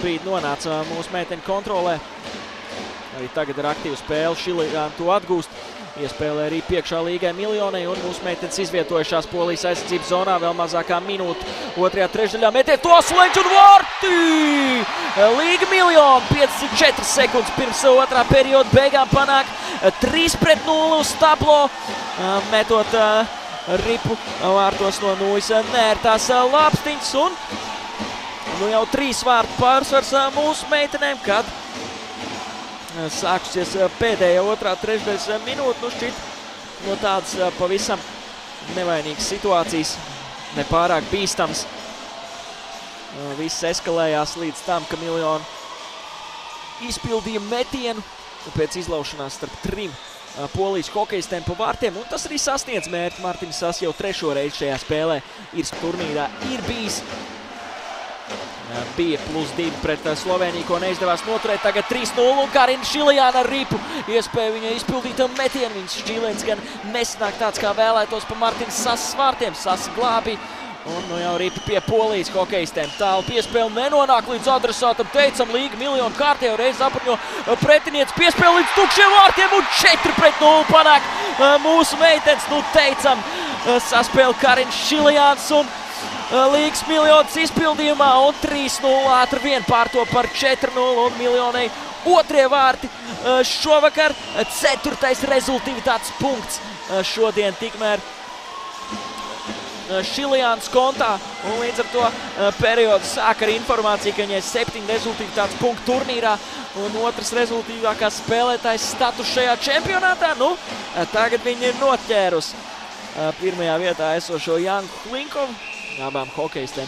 brīdi nonāca mūsu meiteņu kontrolē. Arī tagad ar aktīvu spēli Šiljāna to atgūst. Iespēlē arī piekšā līgai Miljonai un mūsu meitenes izvietojušās Polijas aizsardzības zonā vēl mazākā minūte. Otrajā trešdaļā metiet to sleņķi un vārti! Līga Miljona 54 sekundes pirms otrā perioda beigām panāk 3-0 uz tablo, metot ripu vārtos no Nūjas nērtās Lāpstiņas un nu jau 3 vārtu pārsvars mūsu meitenēm, kad sākusies pēdējā otrā trešdaļas minūte. Nu šķiet no tādas pavisam nevainīgas situācijas, nepārāk bīstams. Viss eskalējās līdz tam, ka Miljona izpildīja metienu pēc izlaušanās starp 3 Polijas hokejistiem pa vārtiem, un tas arī sasniedz mērķi. Martiņš Sas jau 3. reizi šajā spēlē turnīrā ir bijis. Bija +2 pret Sloveniju, ko neizdevās noturēt. Tagad 3-0 un Karina Šiljāna ar ripu. Iespēja viņa izpildīt metienu. Viņas šķīlēns gan nesnāk tāds, kā vēlētos pa Martiņas Sasas vārtiem. Sasa glābi un nu jau ripi pie Polijas hokejistiem. Tālu piespēle nenonāk līdz adresātam. Teicam, Līga Miljona kārtējo reizi apruņo pretinieci. Piespēle līdz tukšiem vārtiem un 4-0 panāk mūsu meitenes. Nu teicam, saspēle Karina Šiljāns un Līgas Miljonas izpildījumā un 3-0 ātri vien pārto par 4-0 un Miljonai otrie vārti šovakar. 4. rezultivitātes punkts šodien tikmēr Šiljānas kontā un līdz ar to periodu sāk ar informāciju, ka viņai 7 rezultivitātes punktu turnīrā un otrs rezultīvākās spēlētājs status šajā čempionātā. Nu, tagad viņi ir noķērus pirmajā vietā esošo Janku Hlinkovu. Abām hokejistēm